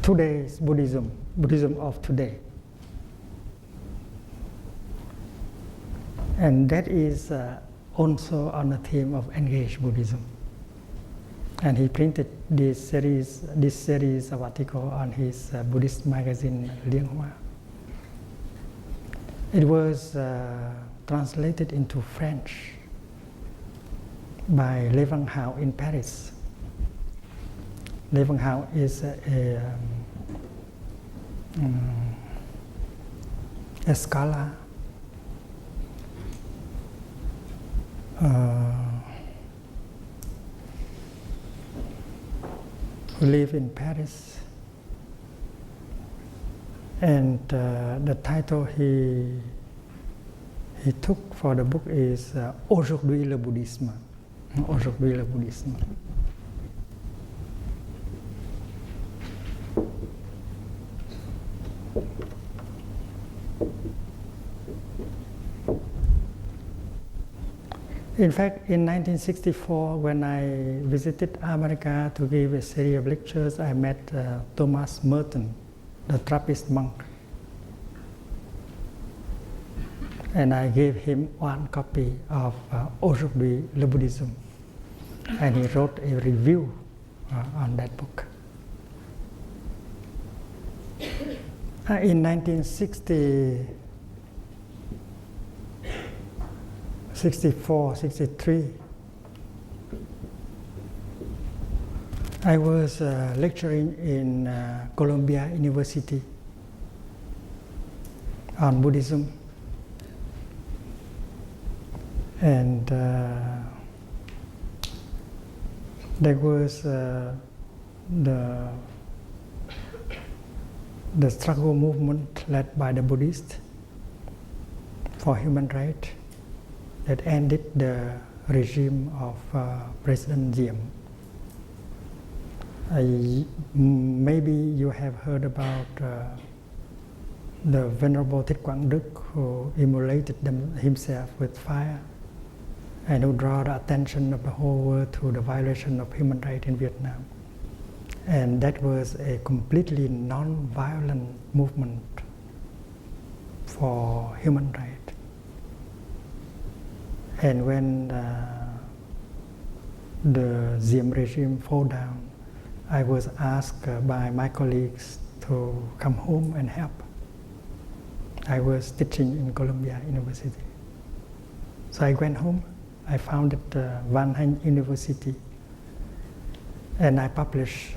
today's Buddhism of today. And that is also on the theme of engaged Buddhism. And he printed this series of articles on his Buddhist magazine, Lianghua. It was translated into French by Lévenhau in Paris. Lévenhau is a scholar who lives in Paris, and the title he took for the book is Aujourd'hui le bouddhisme. Aujourd'hui le bouddhisme. In fact, in 1964, when I visited America to give a series of lectures, I met Thomas Merton, the Trappist monk. And I gave him one copy of Aujourd'hui le bouddhisme. And he wrote a review on that book. In 1964, 63, I was lecturing in Columbia University on Buddhism. And there was the struggle movement led by the Buddhists for human rights that ended the regime of President Diem. Maybe you have heard about the Venerable Thích Quảng Đức, who immolated himself with fire and who draw the attention of the whole world to the violation of human rights in Vietnam. And that was a completely non-violent movement for human rights. And when the Diem regime fell down, I was asked by my colleagues to come home and help. I was teaching in Columbia University. So I went home. I founded Van Hanh University, and I published,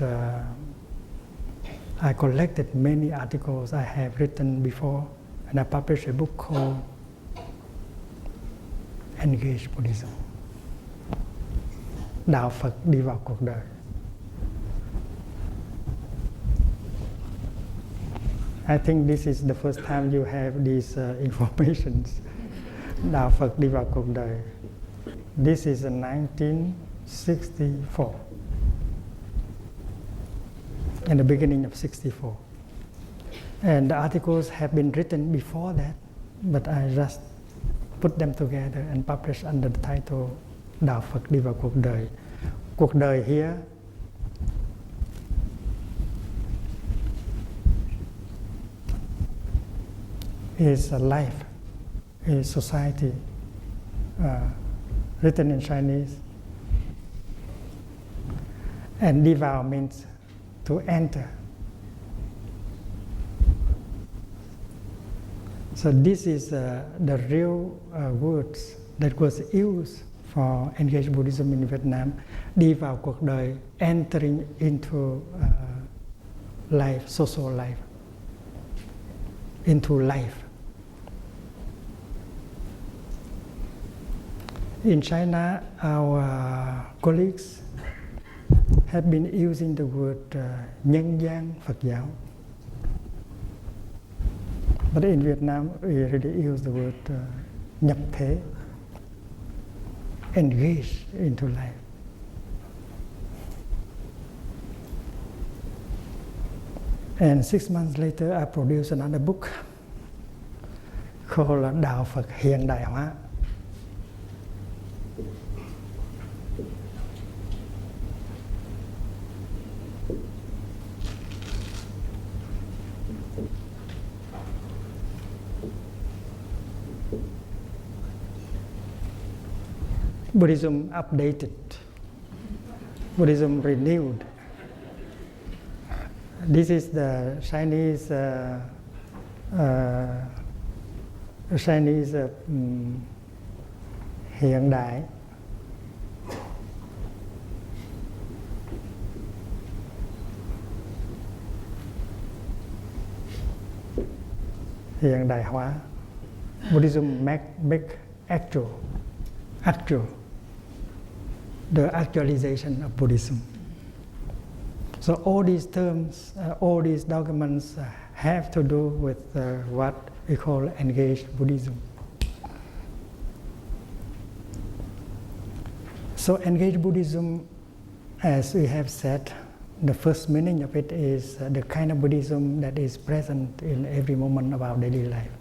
I collected many articles I have written before, and I published a book called Engaged Buddhism. Đạo Phật đi vào cuộc đời. I think this is the first time you have these informations. Đạo Phật đi vào cuộc đời. This is in 1964, in the beginning of 64. And the articles have been written before that, but I just put them together and published under the title Đạo Phật đi vào cuộc đời. Cuộc đời here is a life, a society, written in Chinese. And đi vào means to enter. So this is the real words that was used for engaged Buddhism in Vietnam. Đi vào cuộc đời, entering into life, social life, into life. In China, our colleagues have been using the word nhân gian Phật giáo. But in Vietnam, we really use the word nhập thế, engage into life. And 6 months later, I produced another book called Đạo Phật hiện đại hóa. Buddhism updated, Buddhism renewed. This is the Chinese hiện đại. Hiện đại hóa. Buddhism make actual, the actualization of Buddhism. So all these terms, all these documents have to do with what we call engaged Buddhism. So engaged Buddhism, as we have said, the first meaning of it is the kind of Buddhism that is present in every moment of our daily life.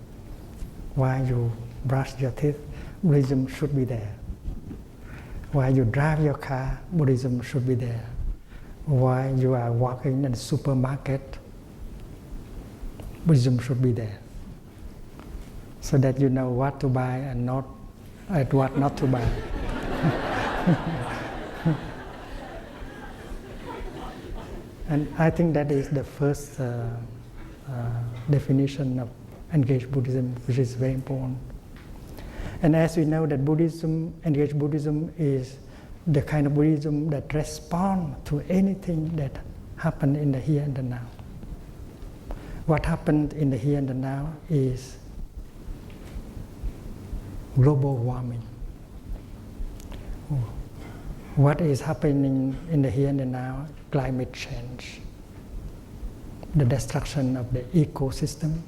While you brush your teeth, Buddhism should be there. While you drive your car, Buddhism should be there. While you are walking in the supermarket, Buddhism should be there. So that you know what to buy and what not to buy. And I think that is the first definition of engaged Buddhism, which is very important. And as we know that Buddhism, engaged Buddhism, is the kind of Buddhism that responds to anything that happened in the here and the now. What happened in the here and the now is global warming. What is happening in the here and the now? Climate change, the destruction of the ecosystem,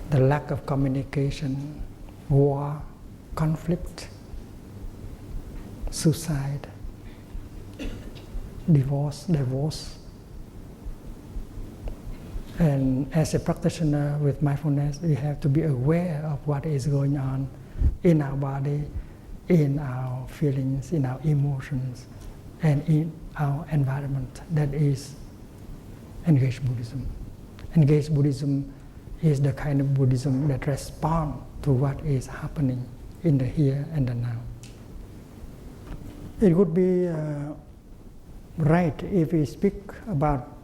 the lack of communication, war, conflict, suicide, divorce. And as a practitioner with mindfulness, we have to be aware of what is going on in our body, in our feelings, in our emotions, and in our environment. That is engaged Buddhism. Engaged Buddhism is the kind of Buddhism that responds to what is happening in the here and the now. It would be right if we speak about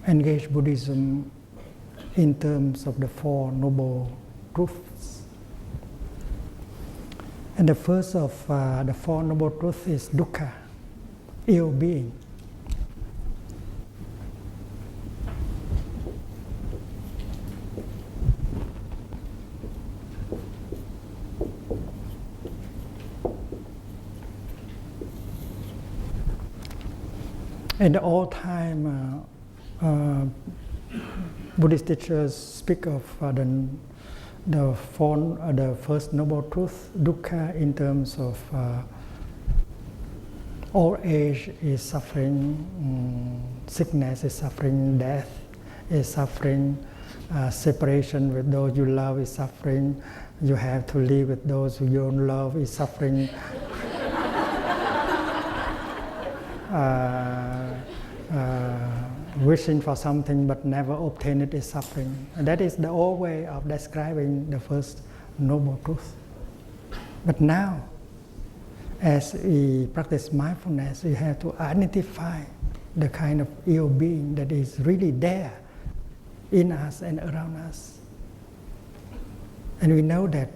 engaged Buddhism in terms of the Four Noble Truths. And the first of the Four Noble Truths is dukkha, ill-being. In the old time, Buddhist teachers speak of the first noble truth, dukkha, in terms of old age is suffering, sickness is suffering, death is suffering, separation with those you love is suffering, you have to live with those who you don't love is suffering. Wishing for something but never obtain it is suffering. And that is the old way of describing the first noble truth. But now, as we practice mindfulness, we have to identify the kind of ill being that is really there in us and around us. And we know that,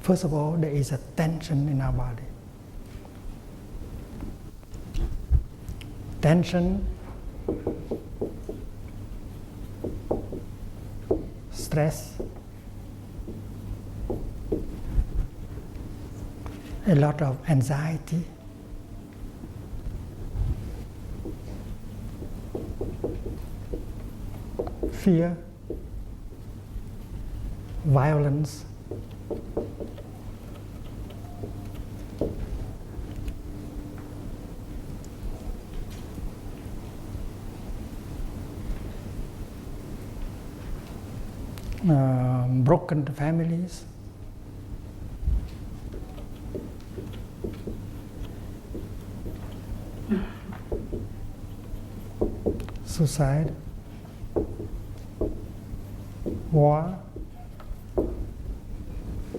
first of all, there is a tension in our body. Tension, stress, a lot of anxiety, fear, violence, broken families, suicide, war,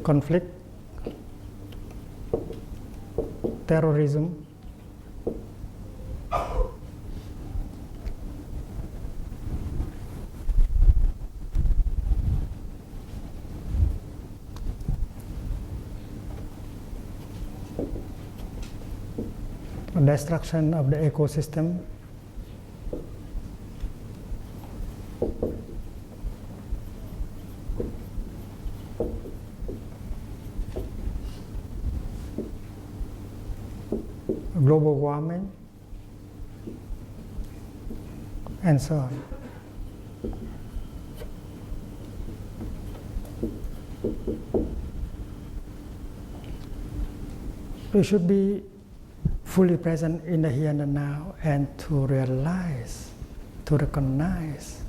conflict, terrorism, destruction of the ecosystem, global warming, and so on. We should be fully present in the here and the now, and to realize, to recognize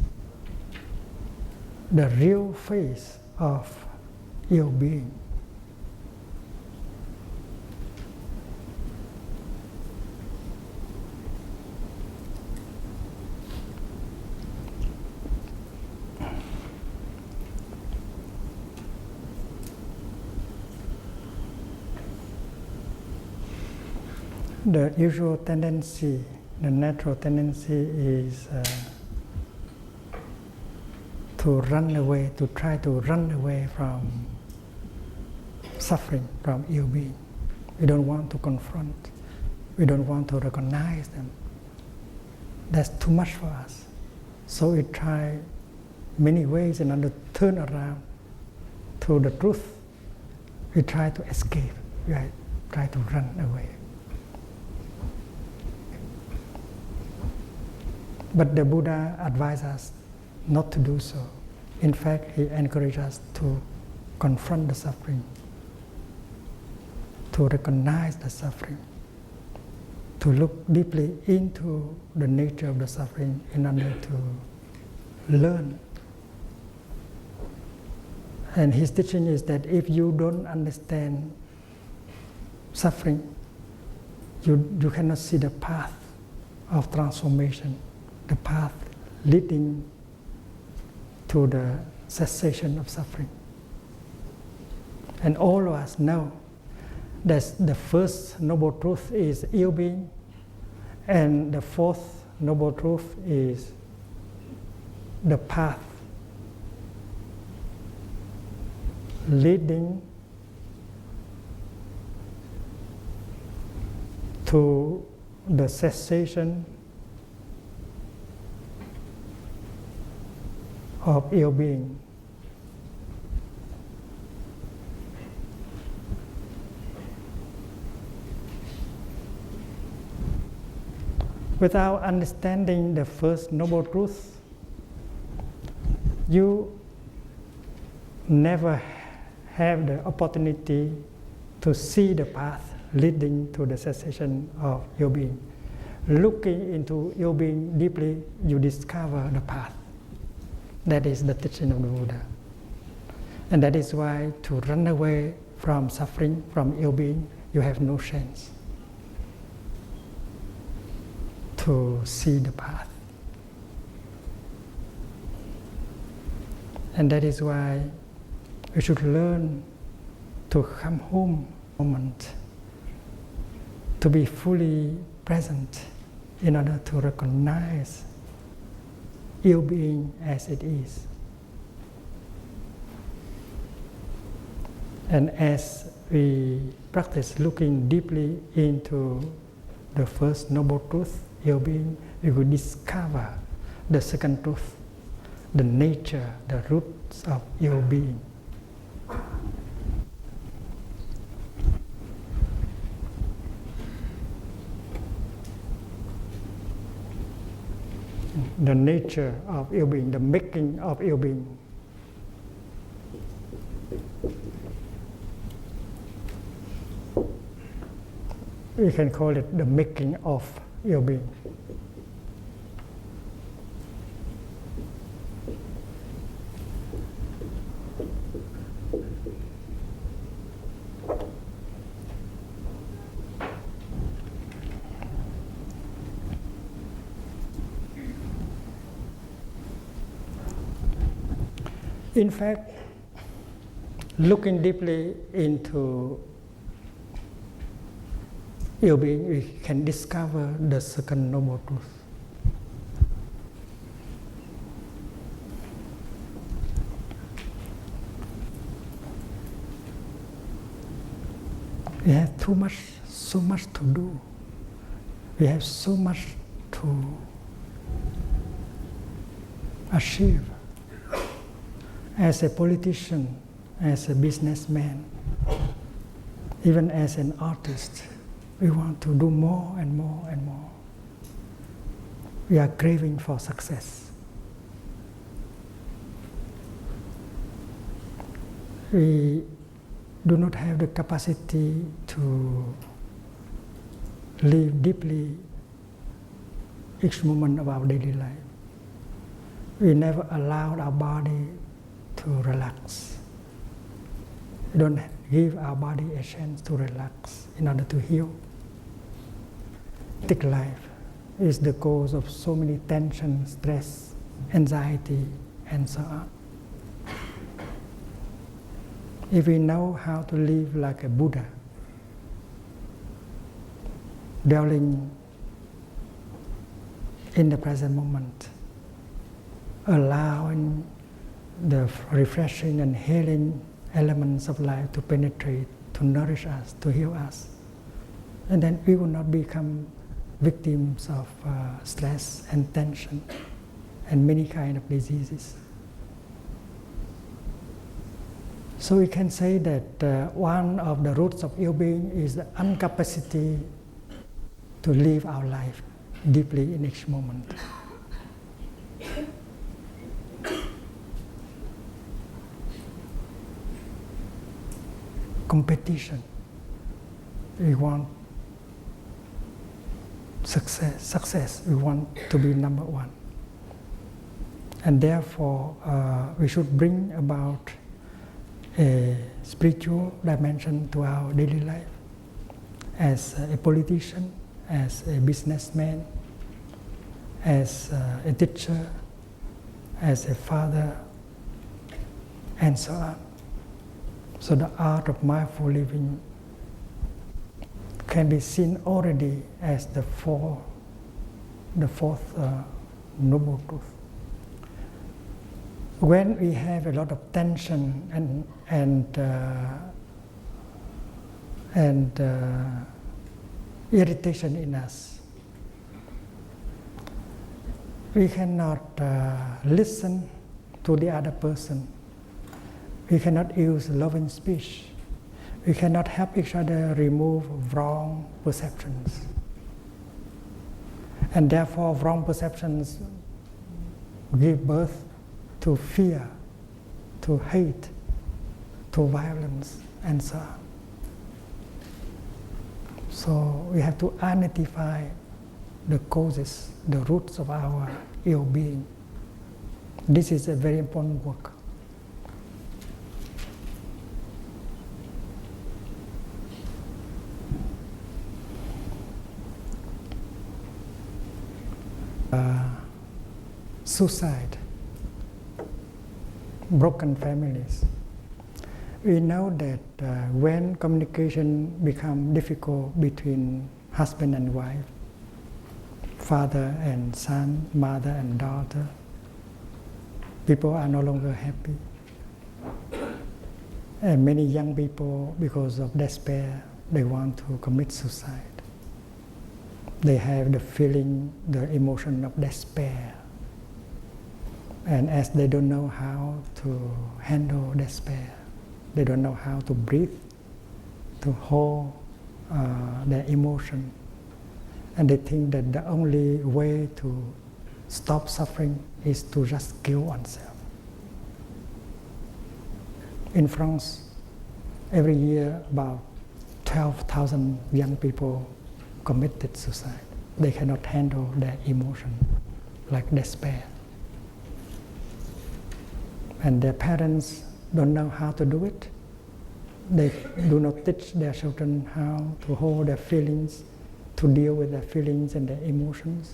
the real face of your being. The usual tendency, the natural tendency is to run away, to try to run away from suffering, from ill being. We don't want to confront, we don't want to recognize them. That's too much for us. So we try many ways in order to turn around to the truth. We try to escape, we try to run away. But the Buddha advised us not to do so. In fact, he encouraged us to confront the suffering, to recognize the suffering, to look deeply into the nature of the suffering in order to learn. And his teaching is that if you don't understand suffering, you cannot see the path of transformation, the path leading to the cessation of suffering. And all of us know that the first noble truth is ill being, and the fourth noble truth is the path leading to the cessation of ill being. Without understanding the first noble truth, you never have the opportunity to see the path leading to the cessation of ill being. Looking into ill being deeply, you discover the path. That is the teaching of the Buddha. And that is why to run away from suffering, from ill being, you have no chance to see the path. And that is why we should learn to come home moment, to be fully present in order to recognize ill being as it is. And as we practice looking deeply into the first noble truth, ill being, we will discover the second truth, the nature, the roots of ill being. The nature of ill being, the making of ill being. We can call it the making of ill being. In fact, Looking deeply into your being, we can discover the second noble truth. We have so much to do. We have so much to achieve. As a politician, as a businessman, even as an artist, we want to do more and more and more. We are craving for success. We do not have the capacity to live deeply each moment of our daily life. We never allowed our body to relax. We don't give our body a chance to relax in order to heal. Thick life is the cause of so many tension, stress, anxiety, and so on. If we know how to live like a Buddha, dwelling in the present moment, allowing the refreshing and healing elements of life to penetrate, to nourish us, to heal us, and then we will not become victims of stress and tension and many kinds of diseases. So we can say that one of the roots of ill-being is the incapacity to live our life deeply in each moment. Competition. We want success. We want to be number one. And therefore, we should bring about a spiritual dimension to our daily life. As a politician, as a businessman, as a teacher, as a father, and so on. So the art of mindful living can be seen already as the fourth noble truth. When we have a lot of tension and irritation in us, we cannot listen to the other person. We cannot use loving speech. We cannot help each other remove wrong perceptions. And therefore, wrong perceptions give birth to fear, to hate, to violence, and so on. So we have to identify the causes, the roots of our ill-being. This is a very important work. Suicide, broken families. We know that when communication becomes difficult between husband and wife, father and son, mother and daughter, people are no longer happy. And many young people, because of despair, they want to commit suicide. They have the feeling, the emotion of despair. And as they don't know how to handle despair, they don't know how to breathe, to hold their emotion. And they think that the only way to stop suffering is to just kill oneself. In France, every year about 12,000 young people committed suicide. They cannot handle their emotion, like despair. And their parents don't know how to do it. They do not teach their children how to hold their feelings, to deal with their feelings and their emotions.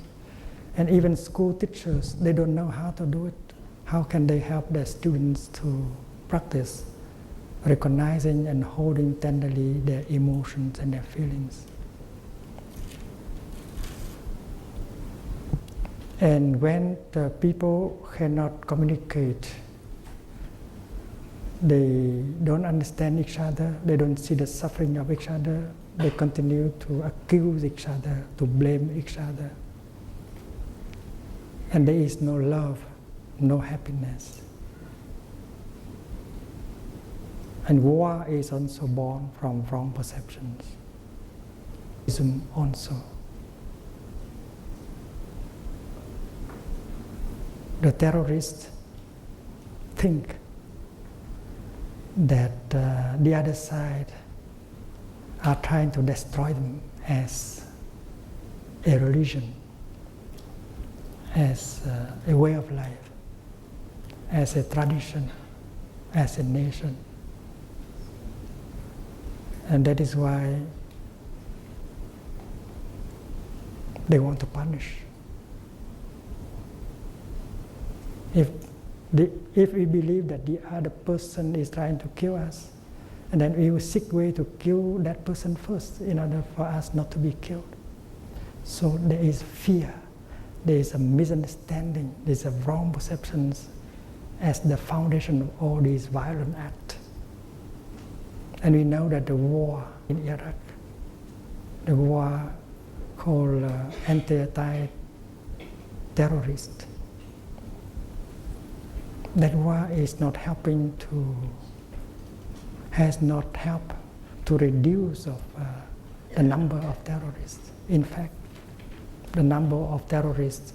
And even school teachers, they don't know how to do it. How can they help their students to practice recognizing and holding tenderly their emotions and their feelings. And when the people cannot communicate, they don't understand each other, they don't see the suffering of each other, they continue to accuse each other, to blame each other. And there is no love, no happiness. And war is also born from wrong perceptions. Also. The terrorists think that the other side are trying to destroy them as a religion, as a way of life, as a tradition, as a nation. And that is why they want to punish. If we believe that the other person is trying to kill us, and then we will seek way to kill that person first in order for us not to be killed. So there is fear, there is a misunderstanding, there is a wrong perceptions as the foundation of all these violent acts. And we know that the war in Iraq, the war called anti-terrorist, that war is not helping to, has not helped to reduce of, the number of terrorists. In fact, the number of terrorists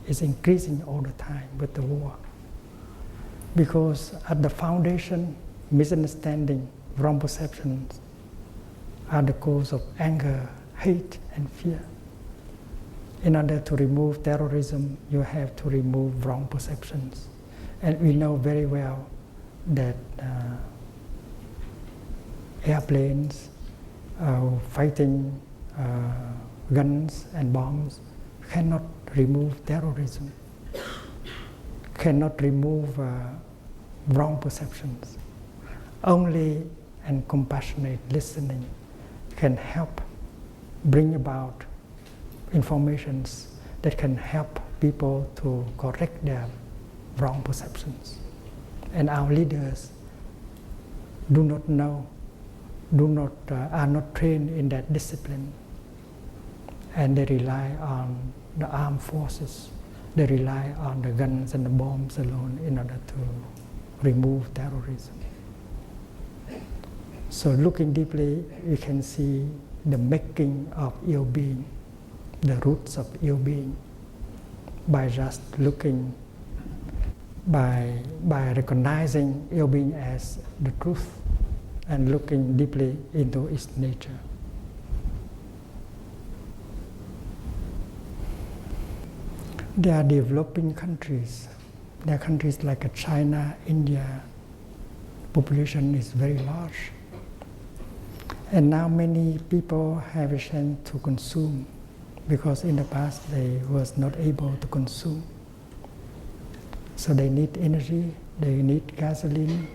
is increasing all the time with the war. Because at the foundation, misunderstanding, wrong perceptions are the cause of anger, hate, and fear. In order to remove terrorism, you have to remove wrong perceptions. And we know very well that airplanes fighting guns and bombs cannot remove terrorism, cannot remove wrong perceptions. Only and compassionate listening can help bring about informations that can help people to correct their wrong perceptions. And our leaders do not know, are not trained in that discipline. And they rely on the armed forces. They rely on the guns and the bombs alone in order to remove terrorism. So looking deeply, we can see the making of ill being, the roots of ill being, by just looking, by recognizing ill being as the truth and looking deeply into its nature. There are developing countries. There are countries like China, India. Population is very large. And now many people have a chance to consume, because in the past they was not able to consume. So they need energy, they need gasoline,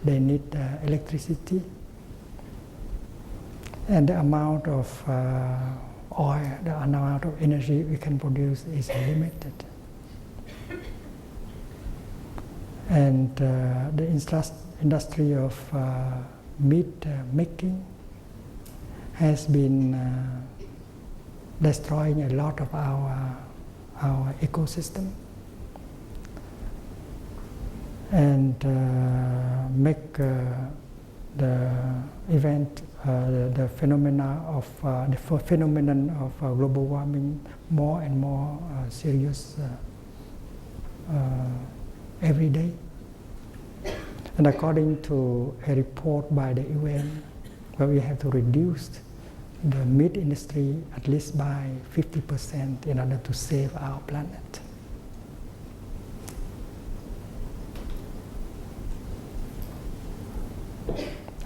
they need electricity. And the amount of oil, the amount of energy we can produce is limited. And the industry of meat making has been destroying a lot of our ecosystem, and make the event, the phenomenon of global warming more and more serious every day. And according to a report by the UN, where we have to reduce the meat industry at least by 50% in order to save our planet.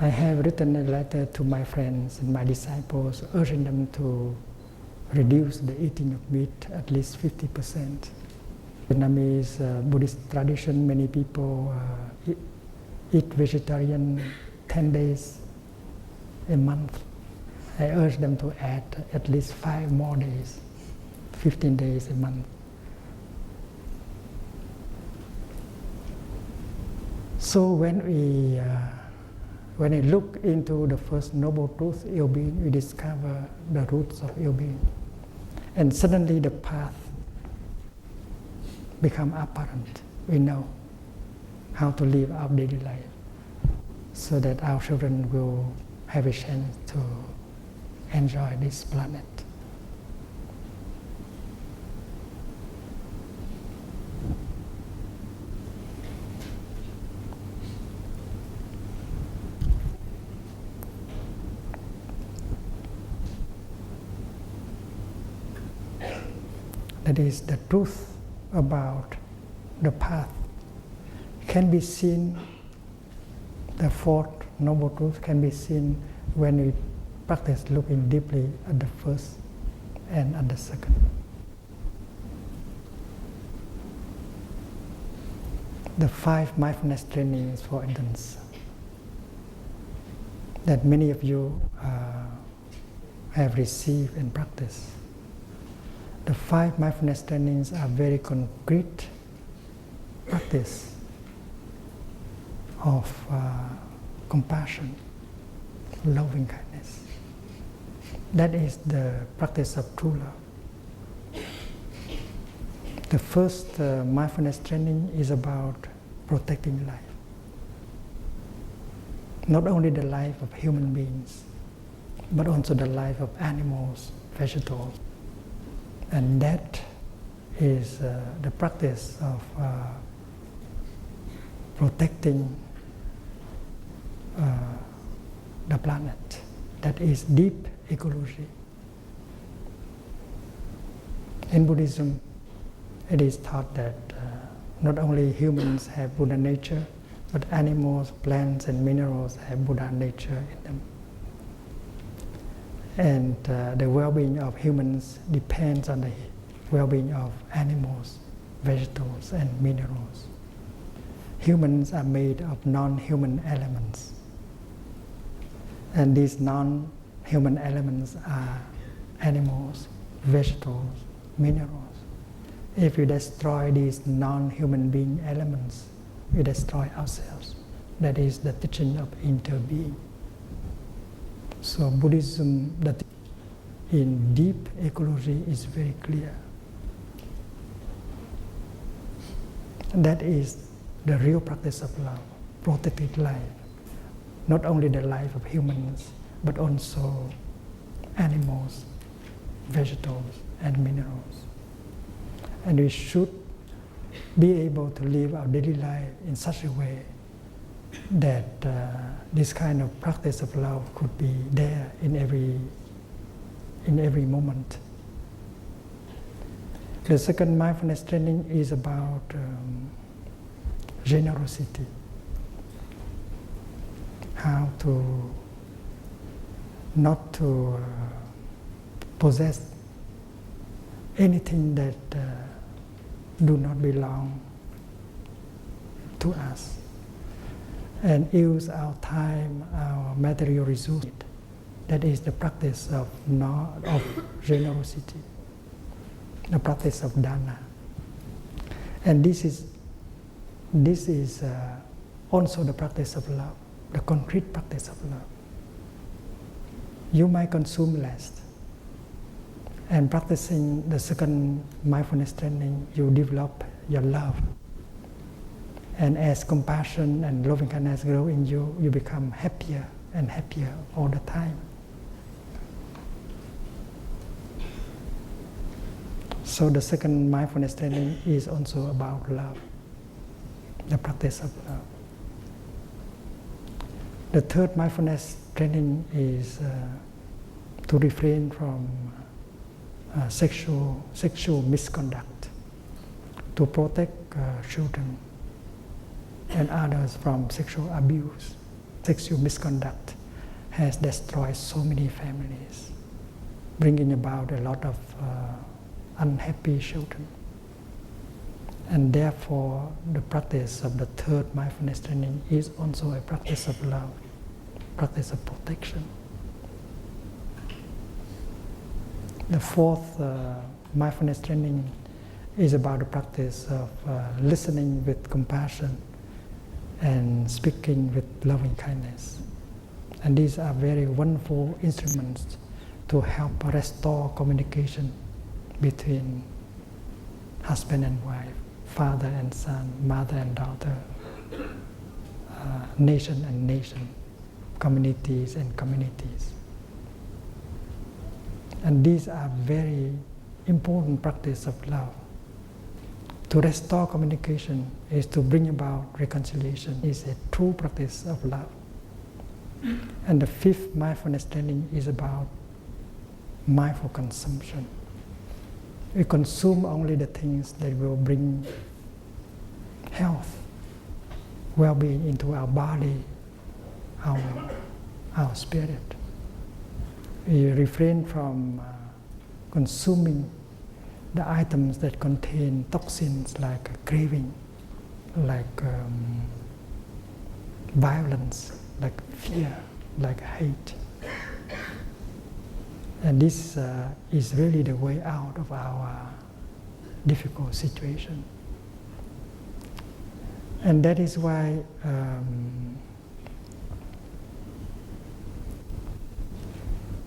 I have written a letter to my friends and my disciples, urging them to reduce the eating of meat at least 50%. Vietnamese Buddhist tradition, many people eat vegetarian 10 days a month. I urge them to add at least 5 more days, 15 days a month. So when I look into the first noble truth, ill-being, we discover the roots of ill-being. And suddenly the path becomes apparent. We know how to live our daily life so that our children will have a chance to enjoy this planet. That is the truth about the path. Can be seen, the fourth noble truth can be seen when we practice looking deeply at the first and at the second. The 5 mindfulness trainings, for instance, that many of you have received and practiced. The 5 mindfulness trainings are very concrete practice of compassion, loving kindness. That is the practice of true love. The first mindfulness training is about protecting life. Not only the life of human beings, but also the life of animals, vegetables. And that is the practice of protecting the planet. That is deep ecology. In Buddhism, it is taught that not only humans have Buddha nature, but animals, plants, and minerals have Buddha nature in them. And the well-being of humans depends on the well-being of animals, vegetables, and minerals. Humans are made of non-human elements. And these non-human elements are animals, vegetables, minerals. If we destroy these non-human being elements, we destroy ourselves. That is the teaching of interbeing. So Buddhism, that in deep ecology, is very clear. That is the real practice of love, protected life. Not only the life of humans, but also animals, vegetables, and minerals. And we should be able to live our daily life in such a way that this kind of practice of love could be there in every moment. The second mindfulness training is about generosity. How to not to possess anything that do not belong to us, and use our time, our material resources. That is the practice of generosity, the practice of dana. And this is also the practice of love, the concrete practice of love. You might consume less, and practicing the second mindfulness training, you develop your love. And as compassion and loving kindness grow in you, you become happier and happier all the time. So the second mindfulness training is also about love, the practice of love. The third mindfulness training is to refrain from sexual misconduct, to protect children and others from sexual abuse. Sexual misconduct has destroyed so many families, bringing about a lot of unhappy children. And therefore, the practice of the third mindfulness training is also a practice of love. practice of protection. The fourth mindfulness training is about the practice of listening with compassion and speaking with loving kindness. And these are very wonderful instruments to help restore communication between husband and wife, father and son, mother and daughter, nation and nation, communities and communities. And these are very important practice of love. To restore communication is to bring about reconciliation, is a true practice of love. And the fifth mindfulness training is about mindful consumption. We consume only the things that will bring health, well-being into our body, our spirit. We refrain from consuming the items that contain toxins like craving, like violence, like fear, like hate. And this is really the way out of our difficult situation. And that is why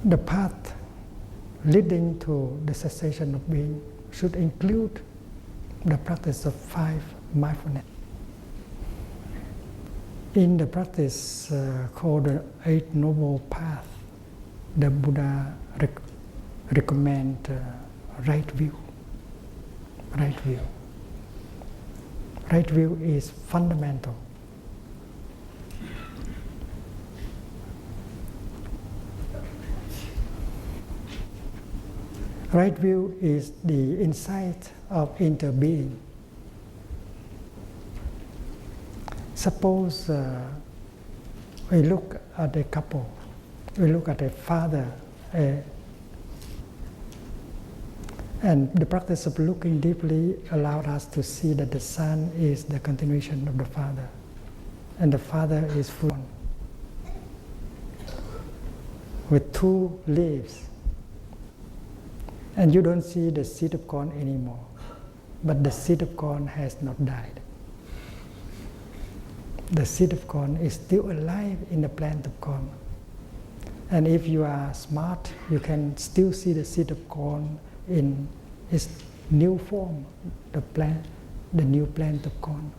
the path leading to the cessation of being should include the practice of 5 mindfulness. In the practice called the Eight Noble Path, the Buddha recommend right view. Right view. Right view is fundamental. Right view is the insight of interbeing. Suppose we look at a couple, we look at a father, and the practice of looking deeply allowed us to see that the son is the continuation of the father, and the father is full with 2 leaves. And you don't see the seed of corn anymore, but the seed of corn has not died. The seed of corn is still alive in the plant of corn. And if you are smart, you can still see the seed of corn in its new form, the new plant of corn.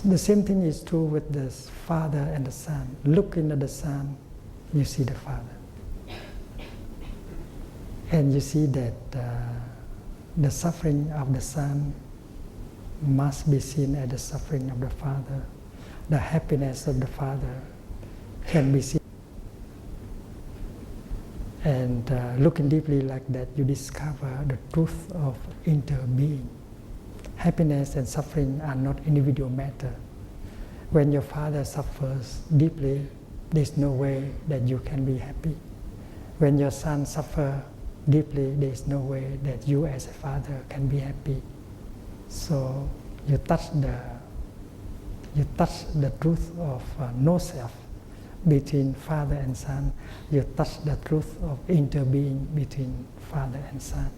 The same thing is true with the father and the son. Look into the son, you see the father. And you see that the suffering of the son must be seen as the suffering of the father. The happiness of the father can be seen. And looking deeply like that, you discover the truth of interbeing. Happiness and suffering are not individual matter. When your father suffers deeply, there's no way that you can be happy. When your son suffers deeply, there is no way that you as a father can be happy. So you touch the truth of no self between father and son. You touch the truth of interbeing between father and son.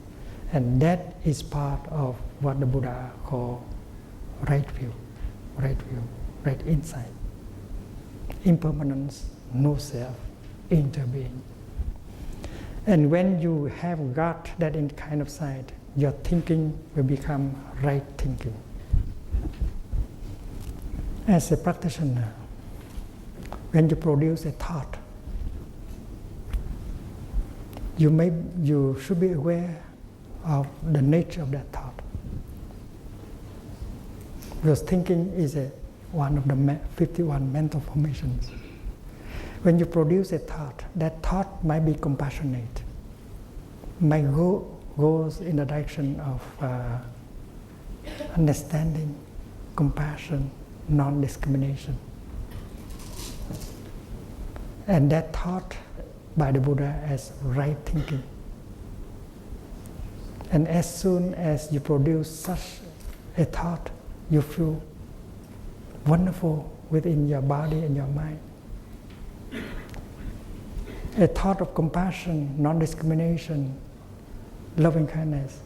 And that is part of what the Buddha called right view, right insight. Impermanence, no self, interbeing. And when you have got that in kind of sight, your thinking will become right thinking. As a practitioner, when you produce a thought, you should be aware of the nature of that thought. Because thinking is one of the 51 mental formations. When you produce a thought, that thought might be compassionate, might goes in the direction of understanding, compassion, non-discrimination. And that thought by the Buddha as right thinking. And as soon as you produce such a thought, you feel wonderful within your body and your mind. A thought of compassion, non-discrimination, loving kindness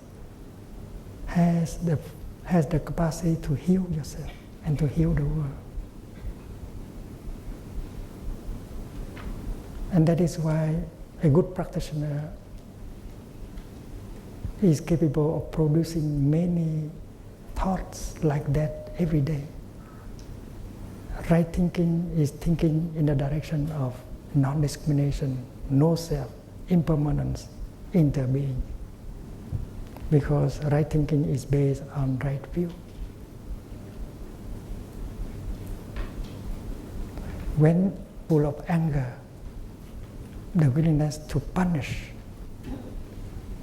has the capacity to heal yourself and to heal the world. And that is why a good practitioner is capable of producing many thoughts like that every day. Right thinking is thinking in the direction of non-discrimination, no self, impermanence, interbeing. Because right thinking is based on right view. When full of anger, the willingness to punish,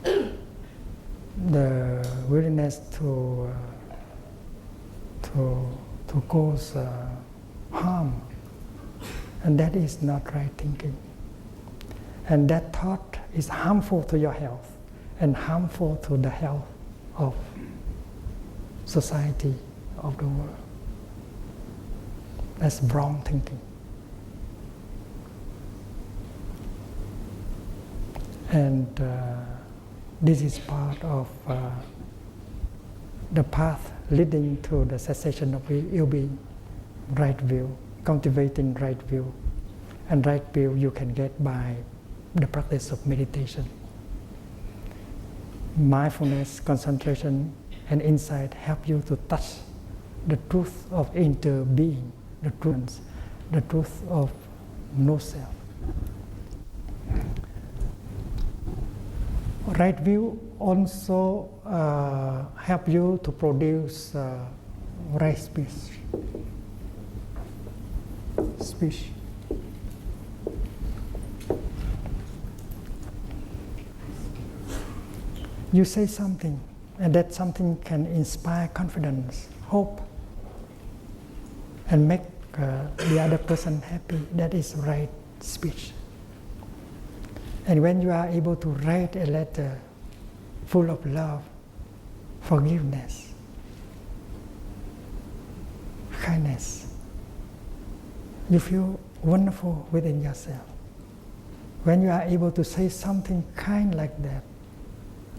the willingness to cause harm, and that is not right thinking. And that thought is harmful to your health and harmful to the health of society, of the world. That's wrong thinking. And this is part of the path leading to the cessation of ill-being, right view, cultivating right view. And right view you can get by the practice of meditation. Mindfulness, concentration, and insight help you to touch the truth of interbeing, the truth of no self. Right view also help you to produce right speech. You say something, and that something can inspire confidence, hope, and make the other person happy. That is right speech. And when you are able to write a letter full of love, forgiveness, kindness, you feel wonderful within yourself. When you are able to say something kind like that,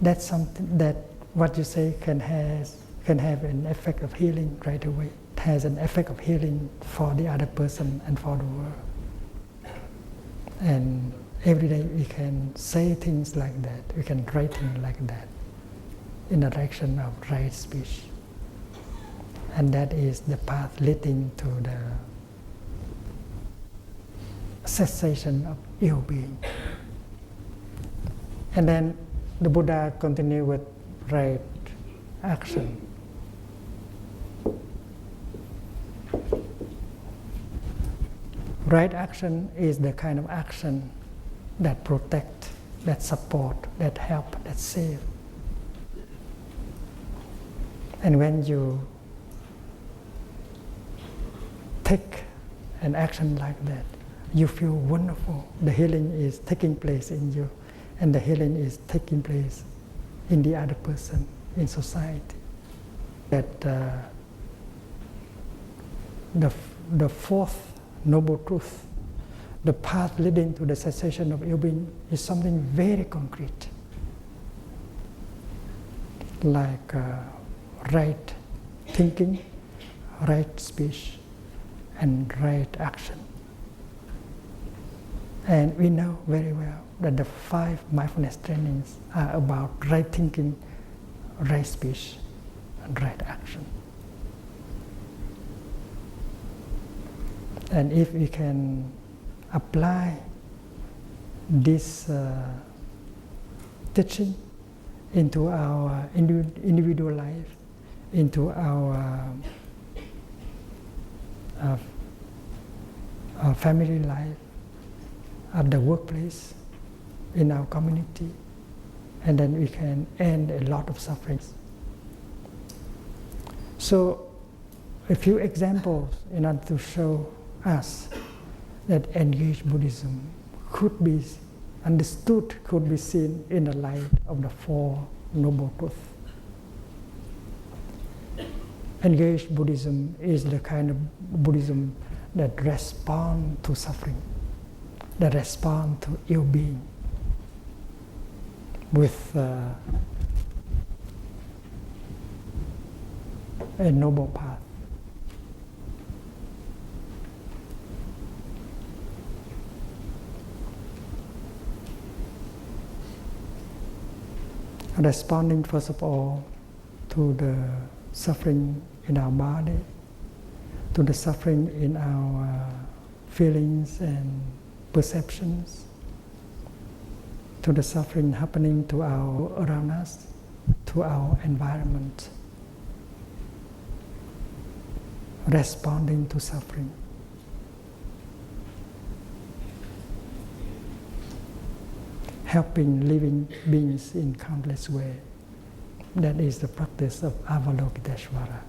that's something that what you say can have an effect of healing right away. It has an effect of healing for the other person and for the world. And every day we can say things like that, we can write things like that in the direction of right speech. And that is the path leading to the cessation of ill-being. And then the Buddha continued with right action. Right action is the kind of action that protect, that support, that help, that save. And when you take an action like that, you feel wonderful. The healing is taking place in you, and the healing is taking place in the other person, in society. That the fourth noble truth, the path leading to the cessation of ill-being, is something very concrete, like right thinking, right speech, and right action. And we know very well that the 5 mindfulness trainings are about right thinking, right speech, and right action. And if we can apply this teaching into our individual life, into our family life, at the workplace, in our community, and then we can end a lot of sufferings. So, a few examples in order to show us that engaged Buddhism could be understood, could be seen in the light of the 4 noble truths. Engaged Buddhism is the kind of Buddhism that responds to suffering, that responds to ill-being with a noble path. Responding first of all to the suffering in our body, to the suffering in our feelings and perceptions, to the suffering happening to our around us, to our environment. Responding to suffering. Helping living beings in countless ways. That is the practice of Avalokiteshvara.